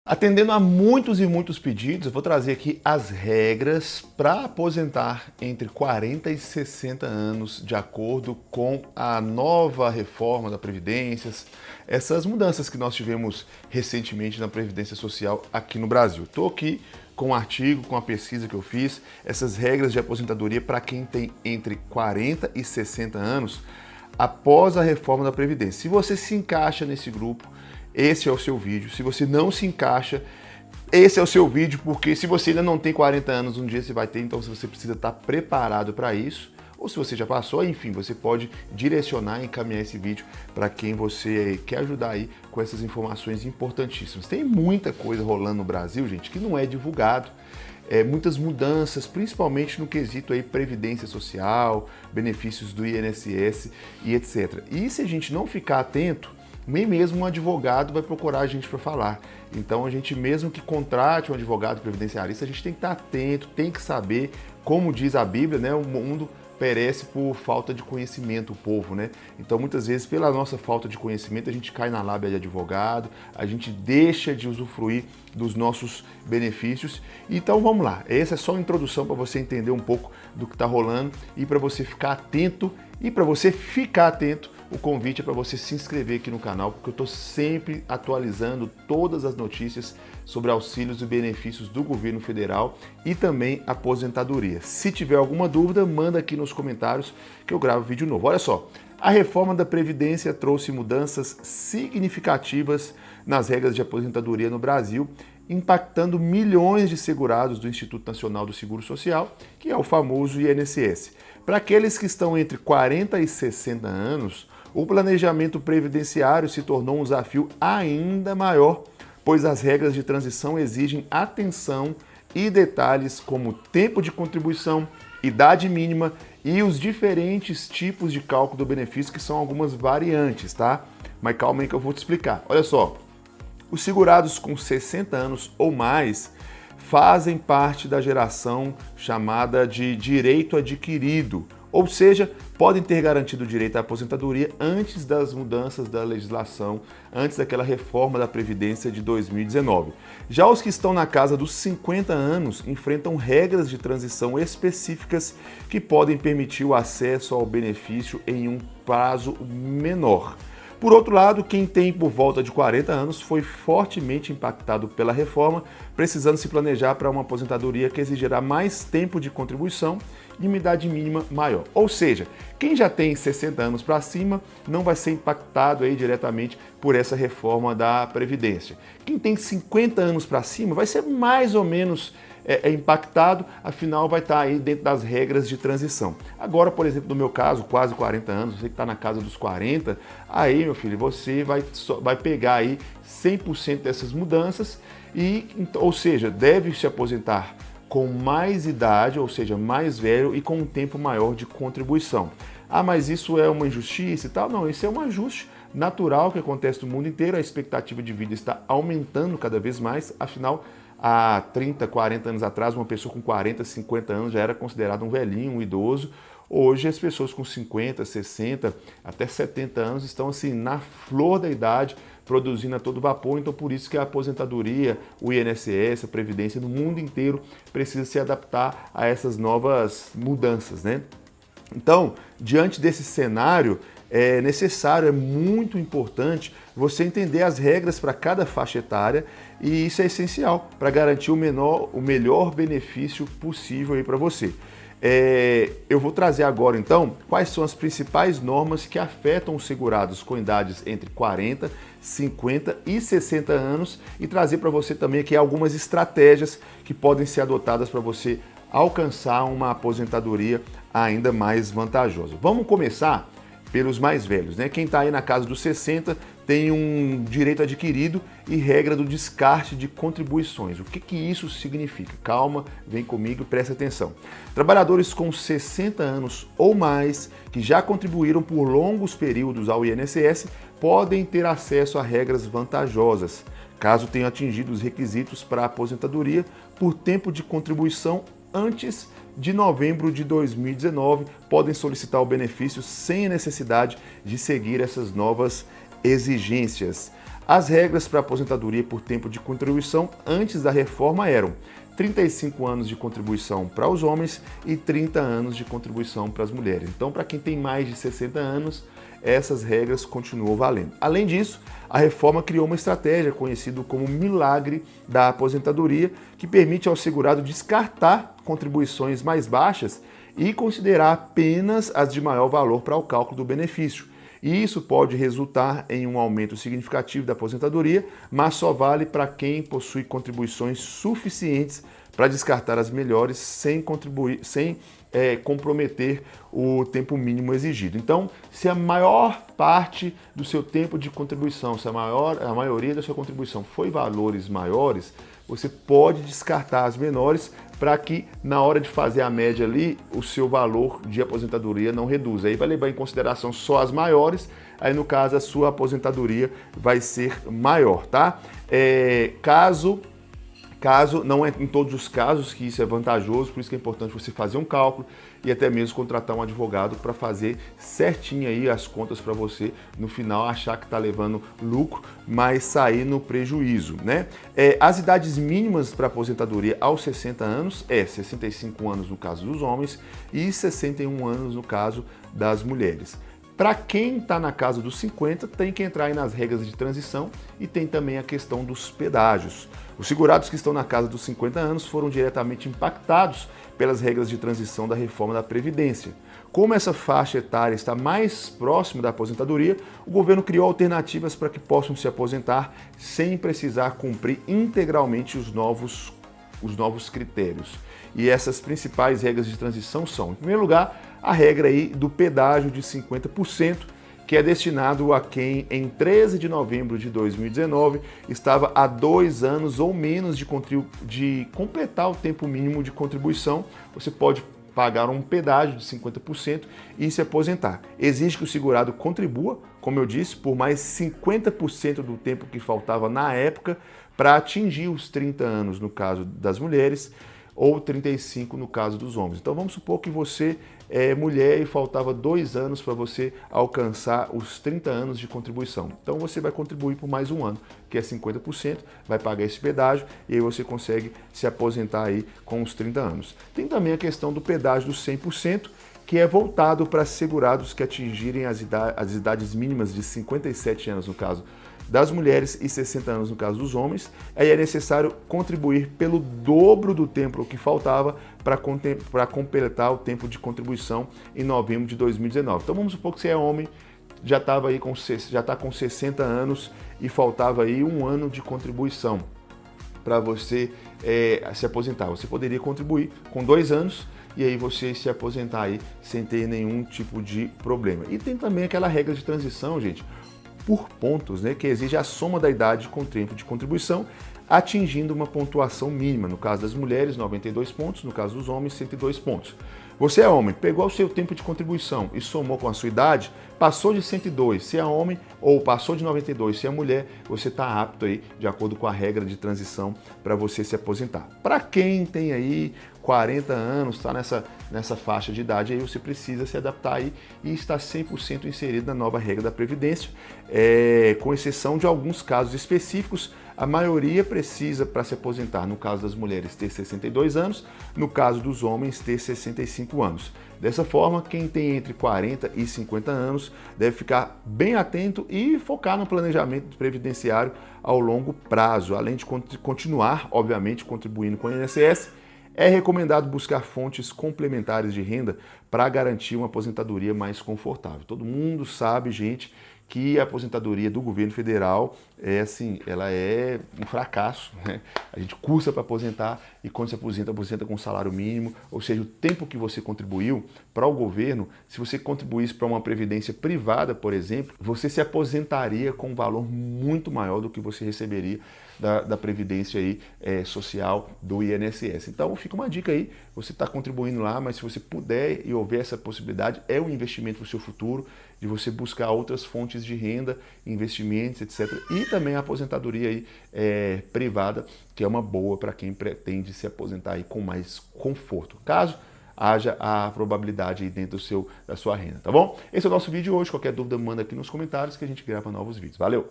Atendendo a muitos e muitos pedidos, eu vou trazer aqui as regras para aposentar entre 40 e 60 anos, de acordo com a nova reforma da Previdência, essas mudanças que nós tivemos recentemente na Previdência Social aqui no Brasil. Estou aqui com um artigo, com a pesquisa que eu fiz, essas regras de aposentadoria para quem tem entre 40 e 60 anos após a reforma da Previdência. Se você se encaixa nesse grupo, esse é o seu vídeo. Se você não se encaixa, esse é o seu vídeo, porque se você ainda não tem 40 anos, um dia você vai ter, então você precisa estar preparado para isso. Ou se você já passou, enfim, você pode direcionar e encaminhar esse vídeo para quem você quer ajudar aí com essas informações importantíssimas. Tem muita coisa rolando no Brasil, gente, que não é divulgado. Muitas mudanças, principalmente no quesito aí previdência social, benefícios do INSS e etc. E se a gente não ficar atento, nem mesmo um advogado vai procurar a gente para falar. Então a gente, mesmo que contrate um advogado previdenciarista, a gente tem que estar atento, tem que saber, como diz a Bíblia, né? O mundo perece por falta de conhecimento, o povo, né? Então muitas vezes, pela nossa falta de conhecimento, a gente cai na lábia de advogado, a gente deixa de usufruir dos nossos benefícios. Então vamos lá, essa é só uma introdução para você entender um pouco do que está rolando e para você ficar atento. E para você ficar atento, o convite é para você se inscrever aqui no canal, porque eu estou sempre atualizando todas as notícias sobre auxílios e benefícios do governo federal e também aposentadoria. Se tiver alguma dúvida, manda aqui nos comentários que eu gravo vídeo novo. Olha só, a reforma da Previdência trouxe mudanças significativas nas regras de aposentadoria no Brasil, impactando milhões de segurados do Instituto Nacional do Seguro Social, que é o famoso INSS. Para aqueles que estão entre 40 e 60 anos, o planejamento previdenciário se tornou um desafio ainda maior, pois as regras de transição exigem atenção e detalhes como tempo de contribuição, idade mínima e os diferentes tipos de cálculo do benefício, que são algumas variantes, tá? Mas calma aí que eu vou te explicar. Olha só, os segurados com 60 anos ou mais fazem parte da geração chamada de direito adquirido, ou seja, podem ter garantido o direito à aposentadoria antes das mudanças da legislação, antes daquela reforma da Previdência de 2019. Já os que estão na casa dos 50 anos enfrentam regras de transição específicas que podem permitir o acesso ao benefício em um prazo menor. Por outro lado, quem tem por volta de 40 anos foi fortemente impactado pela reforma, precisando se planejar para uma aposentadoria que exigirá mais tempo de contribuição e uma idade mínima maior. Ou seja, quem já tem 60 anos para cima não vai ser impactado aí diretamente por essa reforma da Previdência. Quem tem 50 anos para cima vai ser mais ou menos impactado, afinal vai estar aí dentro das regras de transição. Agora, por exemplo, no meu caso, quase 40 anos, você que está na casa dos 40, aí, meu filho, você vai pegar aí 100% dessas mudanças ou seja, deve se aposentar com mais idade, ou seja, mais velho e com um tempo maior de contribuição. Ah, mas isso é uma injustiça e tal? Não, isso é um ajuste natural que acontece no mundo inteiro, a expectativa de vida está aumentando cada vez mais, afinal, há 30, 40 anos atrás, uma pessoa com 40, 50 anos já era considerada um velhinho, um idoso. Hoje as pessoas com 50, 60, até 70 anos estão assim na flor da idade, produzindo a todo vapor. Então por isso que a aposentadoria, o INSS, a Previdência no mundo inteiro precisa se adaptar a essas novas mudanças, né? Então, diante desse cenário, é necessário, é muito importante você entender as regras para cada faixa etária, e isso é essencial para garantir o melhor benefício possível aí para você. Eu vou trazer agora então quais são as principais normas que afetam os segurados com idades entre 40, 50 e 60 anos e trazer para você também aqui algumas estratégias que podem ser adotadas para você alcançar uma aposentadoria ainda mais vantajosa. Vamos começar pelos mais velhos, né? Quem está aí na casa dos 60 tem um direito adquirido e regra do descarte de contribuições. O que isso significa? Calma, vem comigo e presta atenção. Trabalhadores com 60 anos ou mais que já contribuíram por longos períodos ao INSS podem ter acesso a regras vantajosas, caso tenham atingido os requisitos para a aposentadoria por tempo de contribuição antes de novembro de 2019, podem solicitar o benefício sem a necessidade de seguir essas novas exigências. As regras para aposentadoria por tempo de contribuição antes da reforma eram 35 anos de contribuição para os homens e 30 anos de contribuição para as mulheres. Então, para quem tem mais de 60 anos, essas regras continuam valendo. Além disso, a reforma criou uma estratégia conhecida como milagre da aposentadoria, que permite ao segurado descartar contribuições mais baixas e considerar apenas as de maior valor para o cálculo do benefício. E isso pode resultar em um aumento significativo da aposentadoria, mas só vale para quem possui contribuições suficientes para descartar as melhores sem comprometer o tempo mínimo exigido. Então, se a maior parte do seu tempo de contribuição, se a maioria da sua contribuição foi valores maiores, você pode descartar as menores para que na hora de fazer a média ali, o seu valor de aposentadoria não reduza. Aí vai levar em consideração só as maiores, aí no caso a sua aposentadoria vai ser maior, tá? Caso não é em todos os casos que isso é vantajoso, por isso que é importante você fazer um cálculo e até mesmo contratar um advogado para fazer certinho aí as contas para você no final achar que está levando lucro, mas sair no prejuízo, né? As idades mínimas para aposentadoria aos 60 anos é 65 anos no caso dos homens e 61 anos no caso das mulheres. Para quem está na casa dos 50, tem que entrar aí nas regras de transição e tem também a questão dos pedágios. Os segurados que estão na casa dos 50 anos foram diretamente impactados pelas regras de transição da reforma da Previdência. Como essa faixa etária está mais próxima da aposentadoria, o governo criou alternativas para que possam se aposentar sem precisar cumprir integralmente os novos critérios. E essas principais regras de transição são, em primeiro lugar, a regra aí do pedágio de 50%, que é destinado a quem, em 13 de novembro de 2019, estava há 2 anos ou menos de completar o tempo mínimo de contribuição. Você pode pagar um pedágio de 50% e se aposentar. Exige que o segurado contribua, como eu disse, por mais 50% do tempo que faltava na época para atingir os 30 anos no caso das mulheres ou 35 no caso dos homens. Então vamos supor que você é mulher e faltava 2 anos para você alcançar os 30 anos de contribuição. Então você vai contribuir por mais um ano, que é 50%, vai pagar esse pedágio e aí você consegue se aposentar aí com os 30 anos. Tem também a questão do pedágio dos 100%, que é voltado para segurados que atingirem as idades mínimas de 57 anos no caso das mulheres e 60 anos no caso dos homens. Aí é necessário contribuir pelo dobro do tempo que faltava para completar o tempo de contribuição em novembro de 2019. Então vamos supor que você é homem, já está com 60 anos e faltava aí um ano de contribuição para você se aposentar. Você poderia contribuir com 2 anos e aí você se aposentar aí sem ter nenhum tipo de problema. E tem também aquela regra de transição, gente, por pontos, né, que exige a soma da idade com o tempo de contribuição, atingindo uma pontuação mínima. No caso das mulheres, 92 pontos, no caso dos homens, 102 pontos. Você é homem, pegou o seu tempo de contribuição e somou com a sua idade, passou de 102, se é homem, ou passou de 92, se é mulher, você está apto aí, de acordo com a regra de transição, para você se aposentar. Para quem tem aí 40 anos, está nessa faixa de idade, aí você precisa se adaptar aí e está 100% inserido na nova regra da Previdência, com exceção de alguns casos específicos. A maioria precisa, para se aposentar, no caso das mulheres, ter 62 anos, no caso dos homens, ter 65 anos. Dessa forma, quem tem entre 40 e 50 anos deve ficar bem atento e focar no planejamento previdenciário ao longo prazo, além de continuar, obviamente, contribuindo com o INSS. É recomendado buscar fontes complementares de renda para garantir uma aposentadoria mais confortável. Todo mundo sabe, gente, que a aposentadoria do governo federal ela é um fracasso, né? A gente custa para aposentar e quando se aposenta com salário mínimo, ou seja, o tempo que você contribuiu para o governo, se você contribuísse para uma previdência privada, por exemplo, você se aposentaria com um valor muito maior do que você receberia da previdência aí, social do INSS. Então fica uma dica aí, você está contribuindo lá, mas se você puder e houver essa possibilidade, é um investimento para o seu futuro, de você buscar outras fontes de renda, investimentos, etc. E também a aposentadoria aí, privada, que é uma boa para quem pretende se aposentar aí com mais conforto, caso haja a probabilidade aí dentro da sua renda, tá bom? Esse é o nosso vídeo de hoje. Qualquer dúvida, manda aqui nos comentários que a gente grava novos vídeos. Valeu!